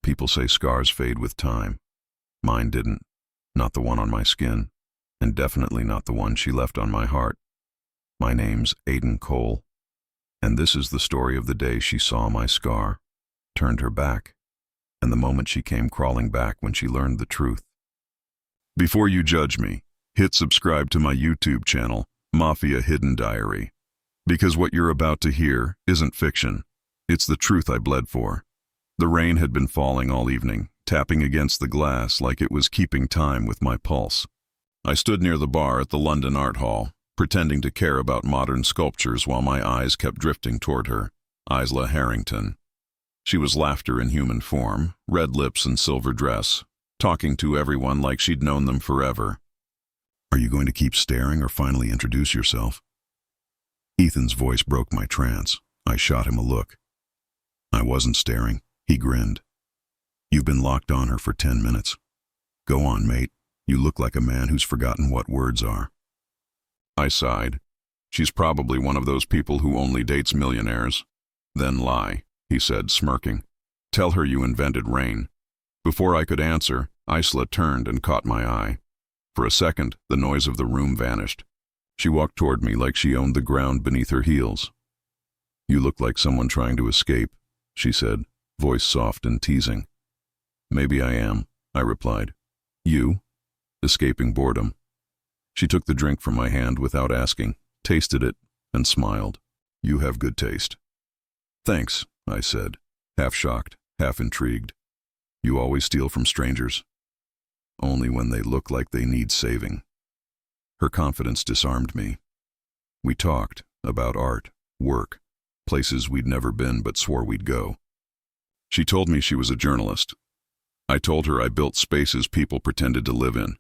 People say scars fade with time. Mine didn't. Not the one on my skin, and definitely not the one she left on my heart. My name's Aiden Cole, and this is the story of the day she saw my scar, turned her back, and the moment she came crawling back when she learned the truth. Before you judge me, hit subscribe to my YouTube channel, Mafia Hidden Diary, because what you're about to hear isn't fiction. It's the truth I bled for. The rain had been falling all evening, tapping against the glass like it was keeping time with my pulse. I stood near the bar at the London Art Hall, pretending to care about modern sculptures while my eyes kept drifting toward her, Isla Harrington. She was laughter in human form, red lips and silver dress, talking to everyone like she'd known them forever. "Are you going to keep staring or finally introduce yourself?" Ethan's voice broke my trance. I shot him a look. I wasn't staring. He grinned. "You've been locked on her for 10 minutes. Go on, mate. You look like a man who's forgotten what words are." I sighed. "She's probably one of those people who only dates millionaires." "Then lie," he said, smirking. "Tell her you invented rain." Before I could answer, Isla turned and caught my eye. For a second, the noise of the room vanished. She walked toward me like she owned the ground beneath her heels. "You look like someone trying to escape," she said, voice soft and teasing. "Maybe I am," I replied. "You?" "Escaping boredom." She took the drink from my hand without asking, tasted it, and smiled. "You have good taste." "Thanks," I said, half shocked, half intrigued. "You always steal from strangers?" "Only when they look like they need saving." Her confidence disarmed me. We talked about art, work, places we'd never been but swore we'd go. She told me she was a journalist. I told her I built spaces people pretended to live in.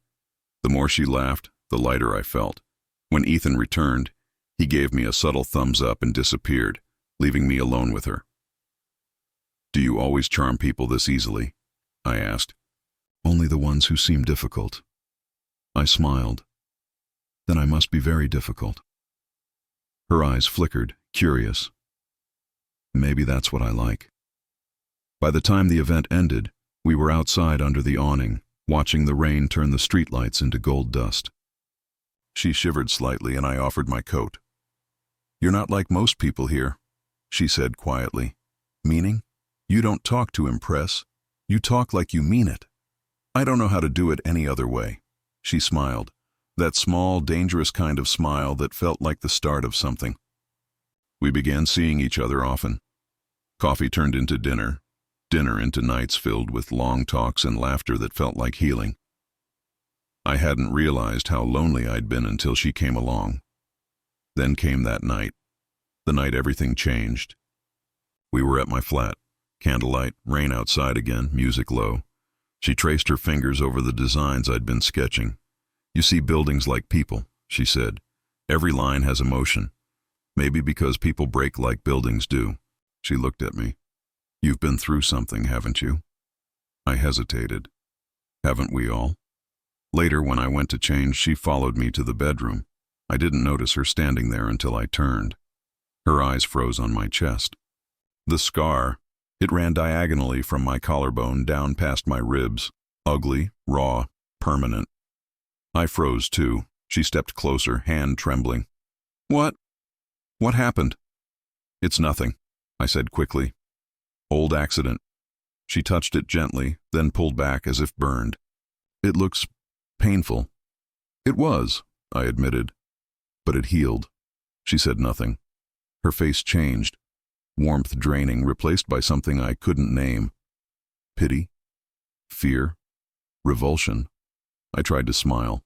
The more she laughed, the lighter I felt. When Ethan returned, he gave me a subtle thumbs up and disappeared, leaving me alone with her. "Do you always charm people this easily?" I asked. "Only the ones who seem difficult." I smiled. "Then I must be very difficult." Her eyes flickered, curious. "Maybe that's what I like." By the time the event ended, we were outside under the awning, watching the rain turn the streetlights into gold dust. She shivered slightly and I offered my coat. "You're not like most people here," she said quietly. "Meaning? You don't talk to impress. You talk like you mean it." "I don't know how to do it any other way." She smiled, that small, dangerous kind of smile that felt like the start of something. We began seeing each other often. Coffee turned into dinner, dinner into nights filled with long talks and laughter that felt like healing. I hadn't realized how lonely I'd been until she came along. Then came that night, the night everything changed. We were at my flat, candlelight, rain outside again, music low. She traced her fingers over the designs I'd been sketching. "You see buildings like people," she said. "Every line has emotion. Maybe because people break like buildings do." She looked at me. "You've been through something, haven't you?" I hesitated. "Haven't we all?" Later, when I went to change, she followed me to the bedroom. I didn't notice her standing there until I turned. Her eyes froze on my chest. The scar, it ran diagonally from my collarbone down past my ribs, ugly, raw, permanent. I froze too. She stepped closer, hand trembling. What happened?" "It's nothing," I said quickly. "Old accident." She touched it gently, then pulled back as if burned. "It looks painful." "It was," I admitted. "But it healed." She said nothing. Her face changed, warmth draining, replaced by something I couldn't name. Pity? Fear? Revulsion? I tried to smile.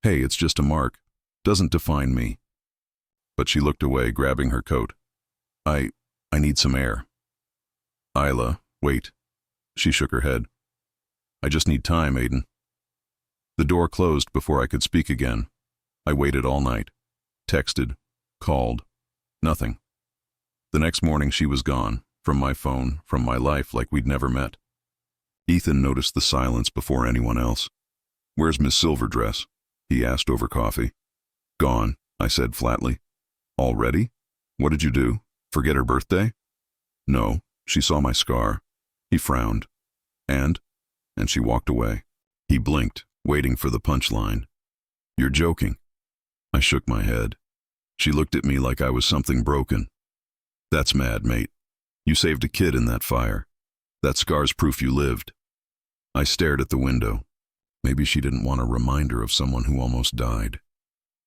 "Hey, it's just a mark. Doesn't define me." But she looked away, grabbing her coat. I need some air." "Isla, wait." She shook her head. "I just need time, Aiden." The door closed before I could speak again. I waited all night. Texted. Called. Nothing. The next morning she was gone. From my phone, from my life, like we'd never met. Ethan noticed the silence before anyone else. "Where's Miss Silverdress?" he asked over coffee. "Gone," I said flatly. "Already? What did you do? Forget her birthday?" "No, she saw my scar." He frowned. And she walked away. He blinked, waiting for the punchline. You're joking. I shook my head. She looked at me like I was something broken. That's mad, mate. You saved a kid in that fire. That scar's proof you lived. I stared at the window. Maybe she didn't want a reminder of someone who almost died.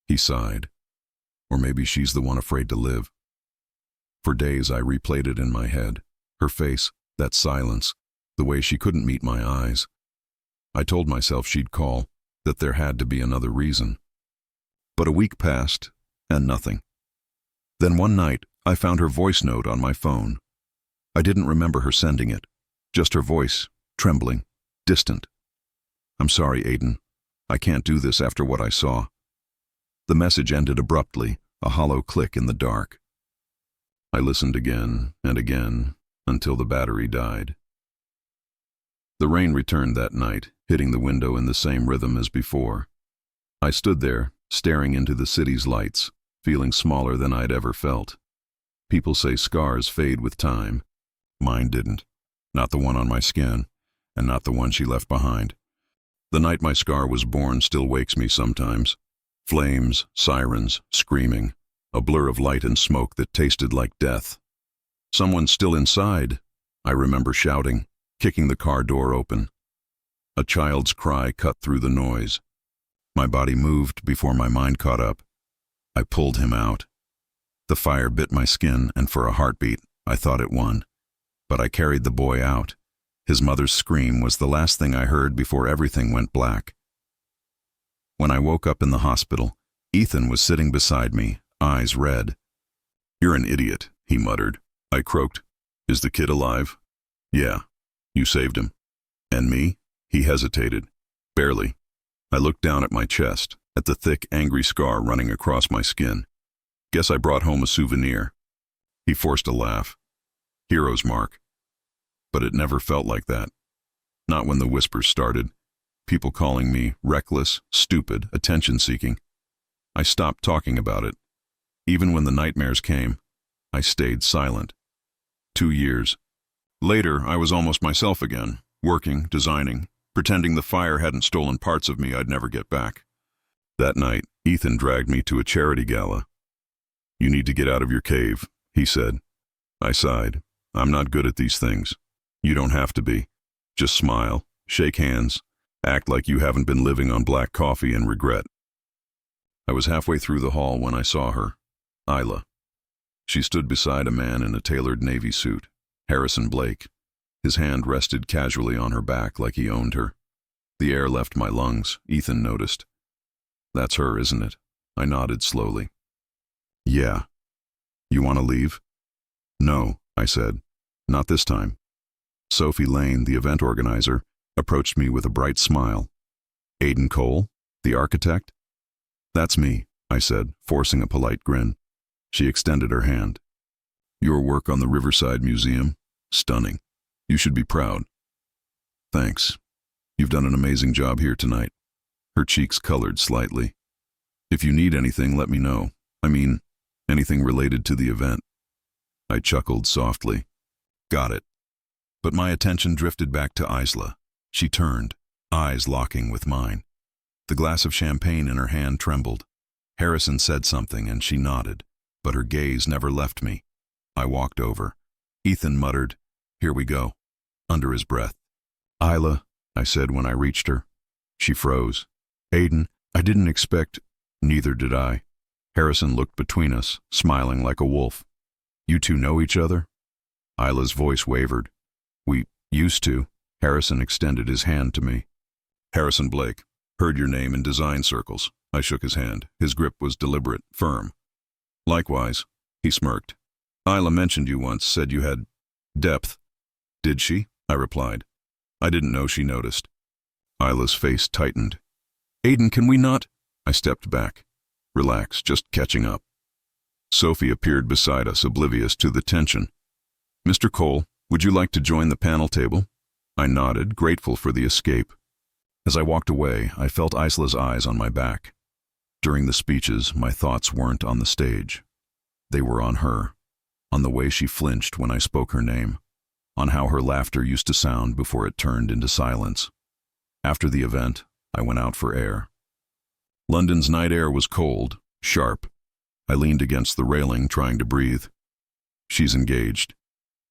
He sighed. Or maybe she's the one afraid to live. For days I replayed it in my head. Her face, that silence, the way she couldn't meet my eyes. I told myself she'd call, that there had to be another reason. But a week passed, and nothing. Then one night, I found her voice note on my phone. I didn't remember her sending it, just her voice, trembling, distant. I'm sorry, Aiden. I can't do this after what I saw. The message ended abruptly, a hollow click in the dark. I listened again and again until the battery died. The rain returned that night, hitting the window in the same rhythm as before. I stood there, staring into the city's lights, feeling smaller than I'd ever felt. People say scars fade with time. Mine didn't. Not the one on my skin, and not the one she left behind. The night my scar was born still wakes me sometimes. Flames, sirens, screaming, a blur of light and smoke that tasted like death. Someone's still inside, I remember shouting, kicking the car door open. A child's cry cut through the noise. My body moved before my mind caught up. I pulled him out. The fire bit my skin, and for a heartbeat, I thought it won. But I carried the boy out. His mother's scream was the last thing I heard before everything went black. When I woke up in the hospital, Ethan was sitting beside me, eyes red. You're an idiot, he muttered. I croaked. Is the kid alive? Yeah. You saved him. And me? He hesitated. Barely. I looked down at my chest, at the thick, angry scar running across my skin. Guess I brought home a souvenir. He forced a laugh. Hero's mark. But it never felt like that. Not when the whispers started. People calling me reckless, stupid, attention-seeking. I stopped talking about it. Even when the nightmares came, I stayed silent. 2 years. Later, I was almost myself again, working, designing, pretending the fire hadn't stolen parts of me I'd never get back. That night, Ethan dragged me to a charity gala. You need to get out of your cave, he said. I sighed. I'm not good at these things. You don't have to be. Just smile, shake hands, act like you haven't been living on black coffee and regret. I was halfway through the hall when I saw her, Isla. She stood beside a man in a tailored navy suit, Harrison Blake. His hand rested casually on her back like he owned her. The air left my lungs, Ethan noticed. That's her, isn't it? I nodded slowly. Yeah. You want to leave? No, I said. Not this time. Sophie Lane, the event organizer, approached me with a bright smile. Aiden Cole, the architect? That's me, I said, forcing a polite grin. She extended her hand. Your work on the Riverside Museum? Stunning. You should be proud. Thanks. You've done an amazing job here tonight. Her cheeks colored slightly. If you need anything, let me know. I mean, anything related to the event. I chuckled softly. Got it. But my attention drifted back to Isla. She turned, eyes locking with mine. The glass of champagne in her hand trembled. Harrison said something and she nodded, but her gaze never left me. I walked over. Ethan muttered, "Here we go," under his breath. Isla, I said when I reached her. She froze. Aiden, I didn't expect. Neither did I. Harrison looked between us, smiling like a wolf. You two know each other? Isla's voice wavered. We used to. Harrison extended his hand to me. Harrison Blake. Heard your name in design circles. I shook his hand. His grip was deliberate, firm. Likewise. He smirked. Isla mentioned you once, said you had depth. Did she? I replied. I didn't know she noticed. Isla's face tightened. Aiden, can we not? I stepped back. Relax, just catching up. Sophie appeared beside us, oblivious to the tension. Mr. Cole, would you like to join the panel table? I nodded, grateful for the escape. As I walked away, I felt Isla's eyes on my back. During the speeches, my thoughts weren't on the stage. They were on her, on the way she flinched when I spoke her name. on how her laughter used to sound before it turned into silence. After the event, I went out for air. London's night air was cold, sharp. I leaned against the railing, trying to breathe. "She's engaged,"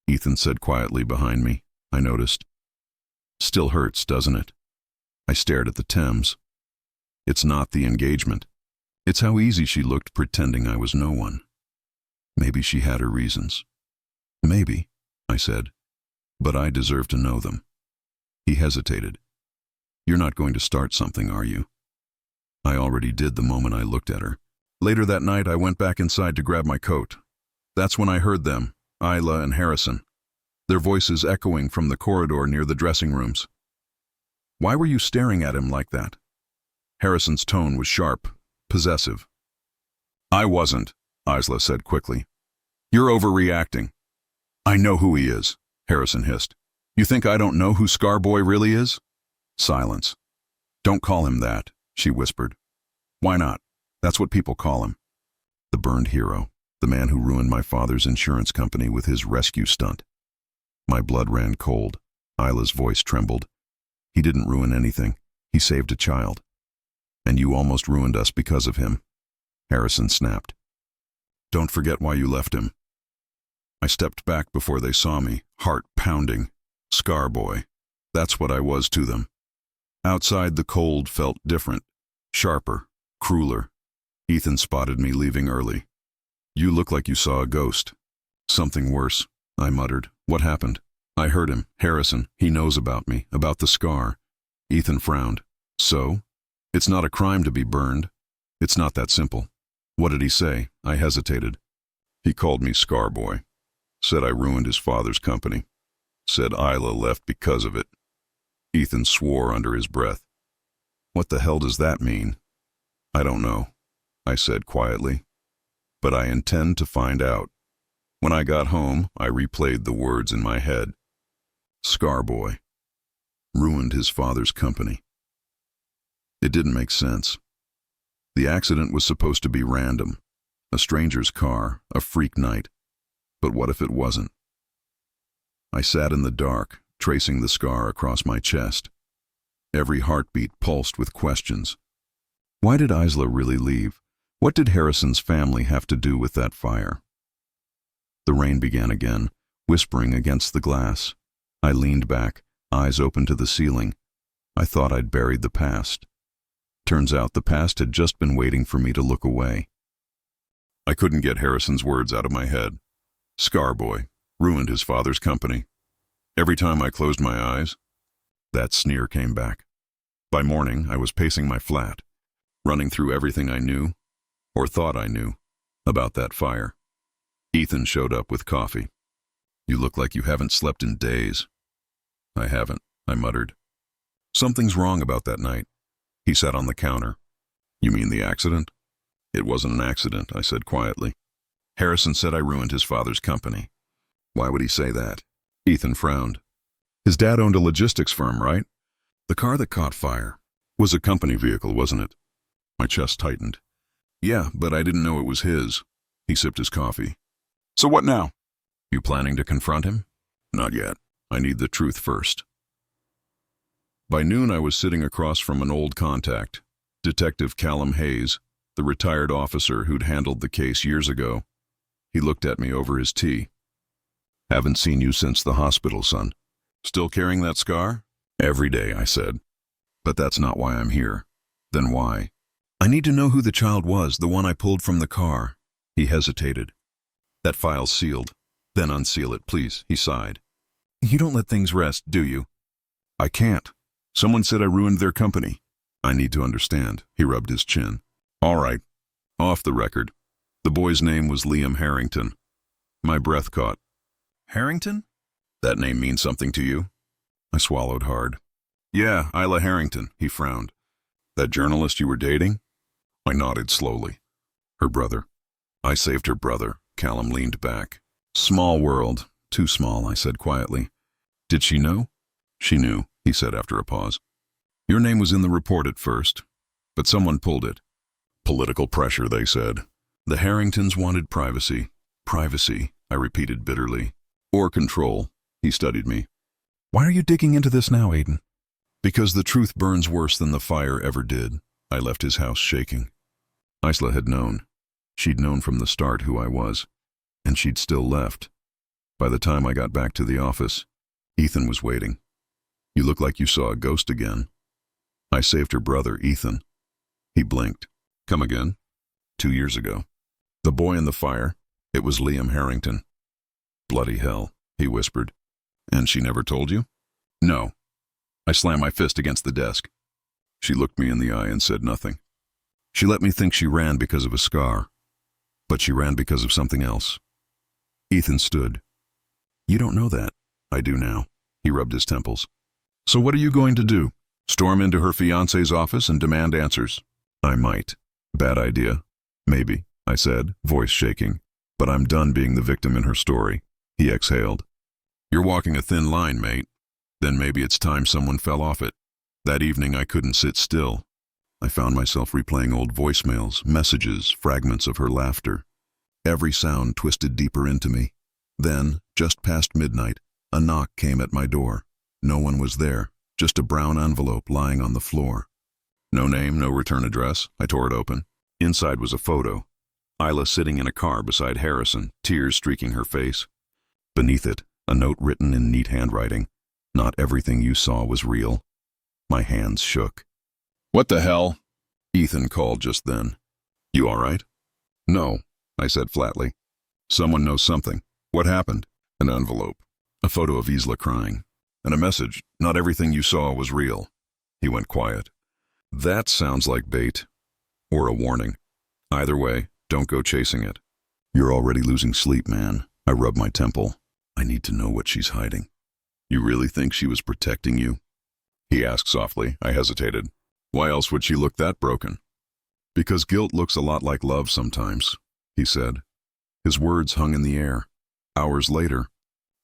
Ethan said quietly behind me. I noticed. "Still hurts, doesn't it?" I stared at the Thames. "It's not the engagement. It's how easy she looked pretending I was no one." "Maybe she had her reasons." "Maybe," I said, "but I deserve to know them." He hesitated. "You're not going to start something, are you?" I already did the moment I looked at her. Later that night, I went back inside to grab my coat. That's when I heard them, Isla and Harrison, their voices echoing from the corridor near the dressing rooms. "Why were you staring at him like that?" Harrison's tone was sharp, possessive. "I wasn't," Isla said quickly. "You're overreacting." "I know who he is," Harrison hissed. "You think I don't know who Scarboy really is?" Silence. "Don't call him that," she whispered. "Why not? That's what people call him." The burned hero, the man who ruined my father's insurance company with his rescue stunt. My blood ran cold. Isla's voice trembled. "He didn't ruin anything. He saved a child. And you almost ruined us because of him." Harrison snapped. "Don't forget why you left him." I stepped back before they saw me, heart pounding. Scarboy. That's what I was to them. Outside, the cold felt different, sharper, crueler. Ethan spotted me leaving early. "You look like you saw a ghost." "Something worse," I muttered. "What happened?" "I heard him. Harrison. He knows about me, about the scar." Ethan frowned. "So? It's not a crime to be burned." "It's not that simple." "What did he say?" I hesitated. "He called me Scarboy. Said I ruined his father's company. Said Isla left because of it." Ethan swore under his breath. "What the hell does that mean?" "I don't know," I said quietly. "But I intend to find out." When I got home, I replayed the words in my head. Scarboy. Ruined his father's company. It didn't make sense. The accident was supposed to be random. A stranger's car, a freak night. But what if it wasn't? I sat in the dark, tracing the scar across my chest. Every heartbeat pulsed with questions. Why did Isla really leave? What did Harrison's family have to do with that fire? The rain began again, whispering against the glass. I leaned back, eyes open to the ceiling. I thought I'd buried the past. Turns out the past had just been waiting for me to look away. I couldn't get Harrison's words out of my head. Scarboy. Ruined his father's company. Every time I closed my eyes, that sneer came back. By morning, I was pacing my flat, running through everything I knew, or thought I knew, about that fire. Ethan showed up with coffee. "You look like you haven't slept in days." "I haven't," I muttered. "Something's wrong about that night." He sat on the counter. "You mean the accident?" "It wasn't an accident," I said quietly. "Harrison said I ruined his father's company." "Why would he say that?" Ethan frowned. "His dad owned a logistics firm, right? The car that caught fire was a company vehicle, wasn't it?" My chest tightened. "Yeah, but I didn't know it was his." He sipped his coffee. "So what now?" "You planning to confront him?" "Not yet. I need the truth first." By noon, I was sitting across from an old contact, Detective Callum Hayes, the retired officer who'd handled the case years ago. He looked at me over his tea. "Haven't seen you since the hospital, son. Still carrying that scar?" "Every day," I said. "But that's not why I'm here." "Then why?" "I need to know who the child was, the one I pulled from the car." He hesitated. "That file's sealed. Then unseal it, please," he sighed. "You don't let things rest, do you?" "I can't. Someone said I ruined their company." "I need to understand." He rubbed his chin. "All right. Off the record. The boy's name was Liam Harrington." My breath caught. "Harrington? That name means something to you?" I swallowed hard. "Yeah, Isla Harrington," he frowned. "That journalist you were dating?" I nodded slowly. "Her brother." "I saved her brother." Callum leaned back. "Small world. Too small," I said quietly. "Did she know?" "She knew," he said after a pause. "Your name was in the report at first, but someone pulled it." "Political pressure," they said. "The Harringtons wanted privacy." "Privacy," I repeated bitterly. "Or control." He studied me. Why are you digging into this now, Aiden? Because the truth burns worse than the fire ever did. I left his house shaking. Isla had known. She'd known from the start who I was, and she'd still left. By the time I got back to the office, Ethan was waiting. You look like you saw a ghost again. I saved her brother, Ethan. He blinked. Come again? 2 years ago. The boy in the fire, it was Liam Harrington. Bloody hell, he whispered. And she never told you? No. I slammed my fist against the desk. She looked me in the eye and said nothing. She let me think she ran because of a scar, but she ran because of something else. Ethan stood. You don't know that. I do now. He rubbed his temples. So what are you going to do? Storm into her fiancé's office and demand answers? I might. Bad idea. Maybe, I said, voice shaking. But I'm done being the victim in her story. He exhaled. You're walking a thin line, mate. Then maybe it's time someone fell off it. That evening I couldn't sit still. I found myself replaying old voicemails, messages, fragments of her laughter. Every sound twisted deeper into me. Then, just past midnight, a knock came at my door. No one was there, just a brown envelope lying on the floor. No name, no return address. I tore it open. Inside was a photo. Isla sitting in a car beside Harrison, tears streaking her face. Beneath it, a note written in neat handwriting. Not everything you saw was real. My hands shook. What the hell? Ethan called just then. You all right? No, I said flatly. Someone knows something. What happened? An envelope. A photo of Isla crying. And a message. Not everything you saw was real. He went quiet. That sounds like bait. Or a warning. Either way, don't go chasing it. You're already losing sleep, man. I rubbed my temple. I need to know what she's hiding. You really think she was protecting you? He asked softly. I hesitated. Why else would she look that broken? Because guilt looks a lot like love sometimes, he said. His words hung in the air. Hours later,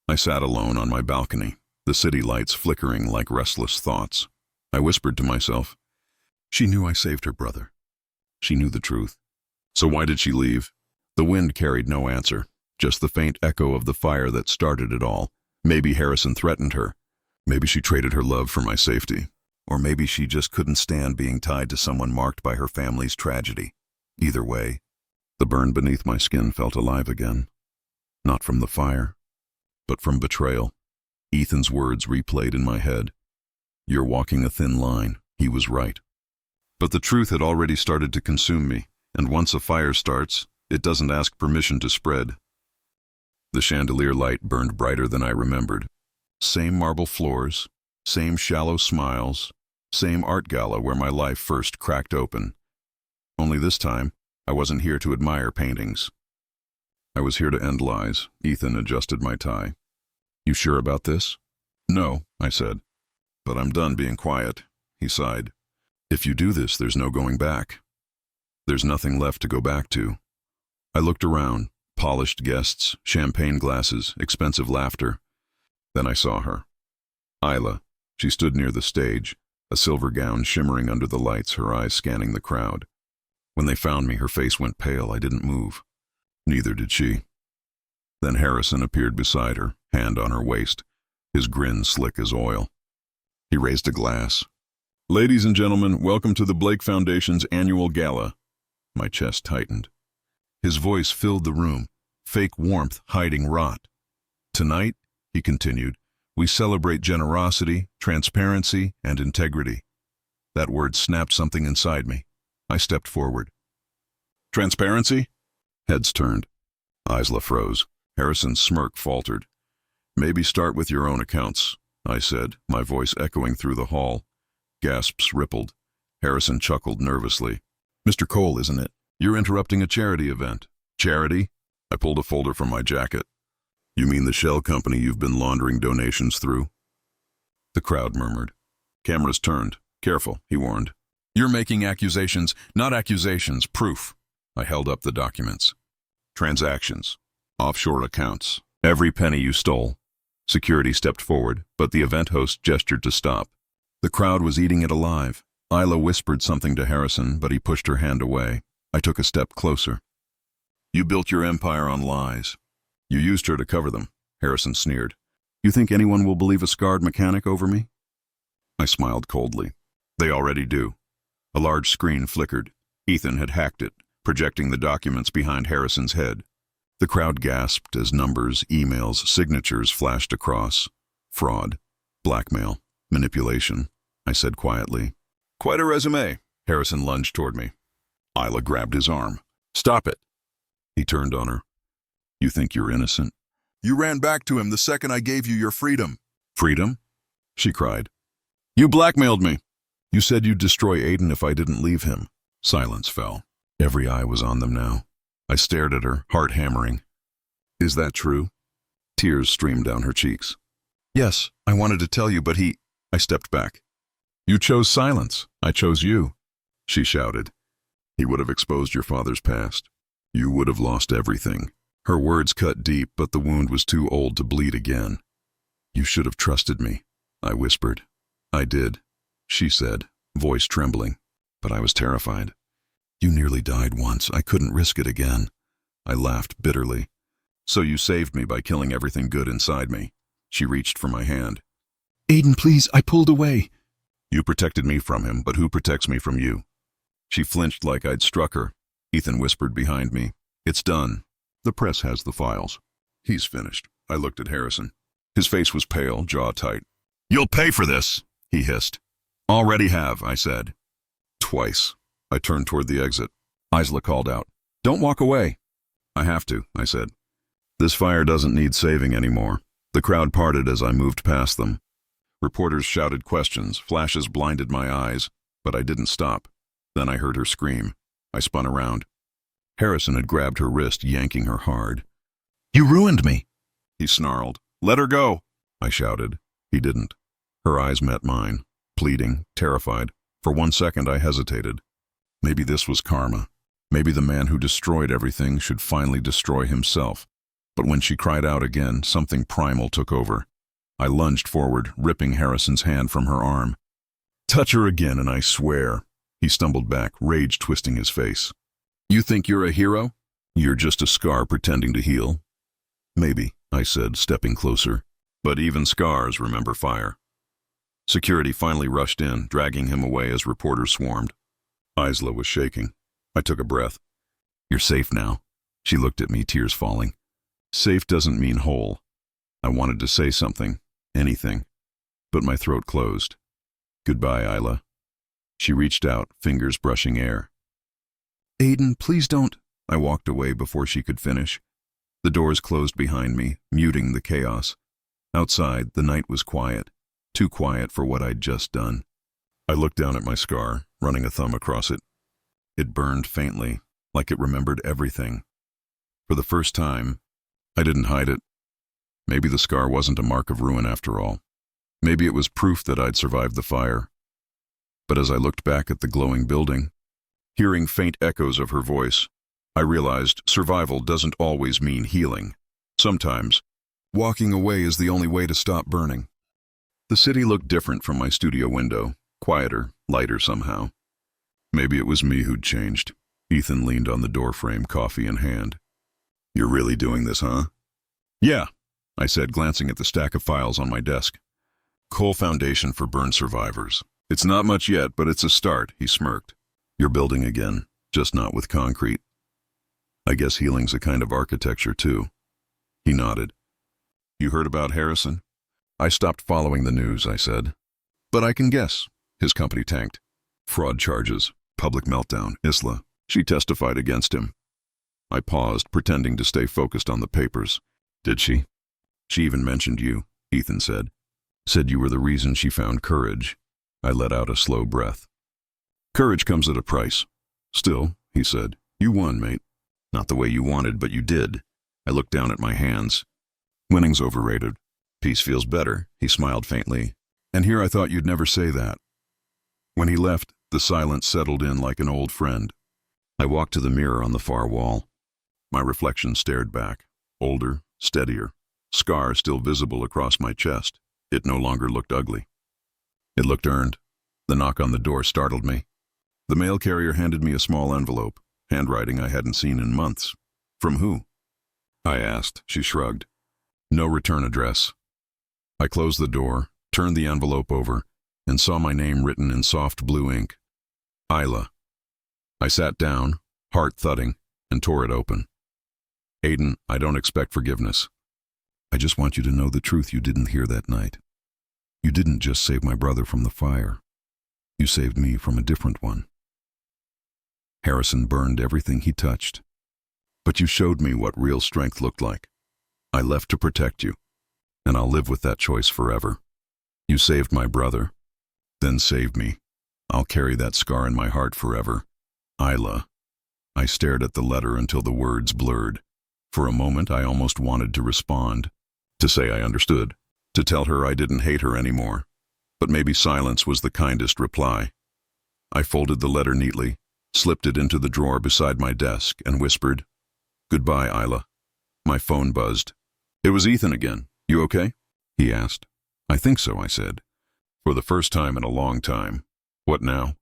I sat alone on my balcony, the city lights flickering like restless thoughts. I whispered to myself, she knew I saved her brother. She knew the truth. So why did she leave? The wind carried no answer, just the faint echo of the fire that started it all. Maybe Harrison threatened her. Maybe she traded her love for my safety. Or maybe she just couldn't stand being tied to someone marked by her family's tragedy. Either way, the burn beneath my skin felt alive again. Not from the fire, but from betrayal. Ethan's words replayed in my head. You're walking a thin line. He was right. But the truth had already started to consume me, and once a fire starts, it doesn't ask permission to spread. The chandelier light burned brighter than I remembered. Same marble floors, same shallow smiles, same art gala where my life first cracked open. Only this time, I wasn't here to admire paintings. I was here to end lies. Ethan adjusted my tie. You sure about this? No, I said. But I'm done being quiet, he sighed. If you do this, there's no going back. There's nothing left to go back to. I looked around, polished guests, champagne glasses, expensive laughter. Then I saw her. Isla. She stood near the stage, a silver gown shimmering under the lights, her eyes scanning the crowd. When they found me, her face went pale. I didn't move. Neither did she. Then Harrison appeared beside her, hand on her waist, his grin slick as oil. He raised a glass. Ladies and gentlemen, welcome to the Blake Foundation's annual gala. My chest tightened. His voice filled the room, fake warmth hiding rot. Tonight, he continued, we celebrate generosity, transparency, and integrity. That word snapped something inside me. I stepped forward. Transparency? Heads turned. Isla froze. Harrison's smirk faltered. Maybe start with your own accounts, I said, my voice echoing through the hall. Gasps rippled. Harrison chuckled nervously. Mr. Cole, isn't it? You're interrupting a charity event. Charity? I pulled a folder from my jacket. You mean the shell company you've been laundering donations through? The crowd murmured. Cameras turned. Careful, he warned. You're making accusations, not accusations, proof. I held up the documents. Transactions. Offshore accounts. Every penny you stole. Security stepped forward, but the event host gestured to stop. The crowd was eating it alive. Isla whispered something to Harrison, but he pushed her hand away. I took a step closer. You built your empire on lies. You used her to cover them, Harrison sneered. You think anyone will believe a scarred mechanic over me? I smiled coldly. They already do. A large screen flickered. Ethan had hacked it, projecting the documents behind Harrison's head. The crowd gasped as numbers, emails, signatures flashed across. Fraud, blackmail, manipulation, I said quietly. Quite a resume. Harrison lunged toward me. Isla grabbed his arm. Stop it. He turned on her. You think you're innocent? You ran back to him the second I gave you your freedom. Freedom? She cried. You blackmailed me. You said you'd destroy Aiden if I didn't leave him. Silence fell. Every eye was on them now. I stared at her, heart hammering. Is that true? Tears streamed down her cheeks. Yes, I wanted to tell you, but he... I stepped back. You chose silence. I chose you. She shouted. He would have exposed your father's past. You would have lost everything. Her words cut deep, but the wound was too old to bleed again. You should have trusted me, I whispered. I did, she said, voice trembling, but I was terrified. You nearly died once. I couldn't risk it again. I laughed bitterly. So you saved me by killing everything good inside me. She reached for my hand. Aiden, please, I pulled away. You protected me from him, but who protects me from you? She flinched like I'd struck her. Ethan whispered behind me. It's done. The press has the files. He's finished. I looked at Harrison. His face was pale, jaw tight. You'll pay for this, he hissed. Already have, I said. Twice. I turned toward the exit. Isla called out. Don't walk away. I have to, I said. This fire doesn't need saving anymore. The crowd parted as I moved past them. Reporters shouted questions, flashes blinded my eyes, but I didn't stop. Then I heard her scream. I spun around. Harrison had grabbed her wrist, yanking her hard. You ruined me, he snarled. Let her go, I shouted. He didn't. Her eyes met mine, pleading, terrified. For 1 second I hesitated. Maybe this was karma. Maybe the man who destroyed everything should finally destroy himself. But when she cried out again, something primal took over. I lunged forward, ripping Harrison's hand from her arm. Touch her again and I swear. He stumbled back, rage twisting his face. You think you're a hero? You're just a scar pretending to heal. Maybe, I said, stepping closer. But even scars remember fire. Security finally rushed in, dragging him away as reporters swarmed. Isla was shaking. I took a breath. You're safe now. She looked at me, tears falling. Safe doesn't mean whole. I wanted to say something, anything, but my throat closed. Goodbye, Isla. She reached out, fingers brushing air. Aiden, please don't. I walked away before she could finish. The doors closed behind me, muting the chaos. Outside, the night was quiet, too quiet for what I'd just done. I looked down at my scar, running a thumb across it. It burned faintly, like it remembered everything. For the first time, I didn't hide it. Maybe the scar wasn't a mark of ruin after all. Maybe it was proof that I'd survived the fire. But as I looked back at the glowing building, hearing faint echoes of her voice, I realized survival doesn't always mean healing. Sometimes, walking away is the only way to stop burning. The city looked different from my studio window, quieter, lighter somehow. Maybe it was me who'd changed. Ethan leaned on the doorframe, coffee in hand. You're really doing this, huh? Yeah, I said, glancing at the stack of files on my desk. Cole Foundation for Burn Survivors. It's not much yet, but it's a start, he smirked. You're building again, just not with concrete. I guess healing's a kind of architecture, too. He nodded. You heard about Harrison? I stopped following the news, I said. But I can guess. His company tanked. Fraud charges, public meltdown, Isla. She testified against him. I paused, pretending to stay focused on the papers. Did she? She even mentioned you, Ethan said. Said you were the reason she found courage. I let out a slow breath. Courage comes at a price. Still, he said, you won, mate. Not the way you wanted, but you did. I looked down at my hands. Winning's overrated. Peace feels better, he smiled faintly. And here I thought you'd never say that. When he left, the silence settled in like an old friend. I walked to the mirror on the far wall. My reflection stared back, older, steadier, scar still visible across my chest. It no longer looked ugly. It looked earned. The knock on the door startled me. The mail carrier handed me a small envelope, handwriting I hadn't seen in months. From who? I asked. She shrugged. No return address. I closed the door, turned the envelope over, and saw my name written in soft blue ink. Isla. I sat down, heart thudding, and tore it open. Aiden, I don't expect forgiveness. I just want you to know the truth you didn't hear that night. You didn't just save my brother from the fire. You saved me from a different one. Harrison burned everything he touched. But you showed me what real strength looked like. I left to protect you, and I'll live with that choice forever. You saved my brother, then saved me. I'll carry that scar in my heart forever. Isla. I stared at the letter until the words blurred. For a moment I almost wanted to respond, to say I understood, to tell her I didn't hate her anymore. But maybe silence was the kindest reply. I folded the letter neatly, slipped it into the drawer beside my desk, and whispered, "Goodbye, Isla." My phone buzzed. It was Ethan again. "You okay?" he asked. "I think so," I said. For the first time in a long time. "What now?"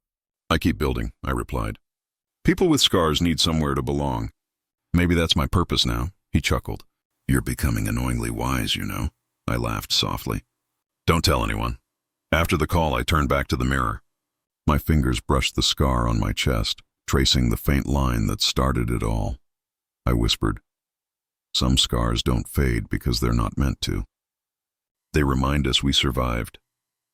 "I keep building," I replied. "People with scars need somewhere to belong. Maybe that's my purpose now," he chuckled. "You're becoming annoyingly wise, you know," I laughed softly. "Don't tell anyone." After the call, I turned back to the mirror. My fingers brushed the scar on my chest, tracing the faint line that started it all. I whispered, "Some scars don't fade because they're not meant to. They remind us we survived."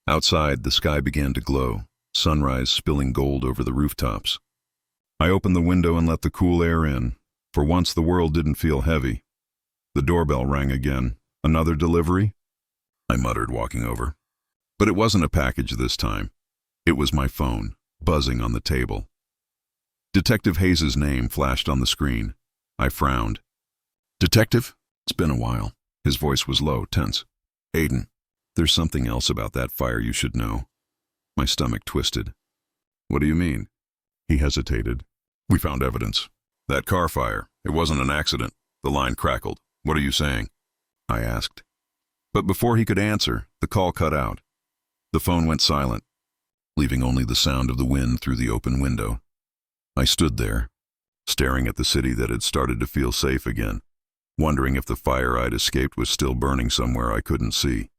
Outside, the sky began to glow, sunrise spilling gold over the rooftops. I opened the window and let the cool air in. For once, the world didn't feel heavy. The doorbell rang again. "Another delivery?" I muttered, walking over. But it wasn't a package this time. It was my phone, buzzing on the table. Detective Hayes' name flashed on the screen. I frowned. "Detective? It's been a while." His voice was low, tense. "Aiden, there's something else about that fire you should know." My stomach twisted. "What do you mean?" He hesitated. "We found evidence. That car fire, it wasn't an accident. The line crackled. What are you saying?" I asked. But before he could answer, the call cut out. The phone went silent, leaving only the sound of the wind through the open window. I stood there, staring at the city that had started to feel safe again, wondering if the fire I'd escaped was still burning somewhere I couldn't see.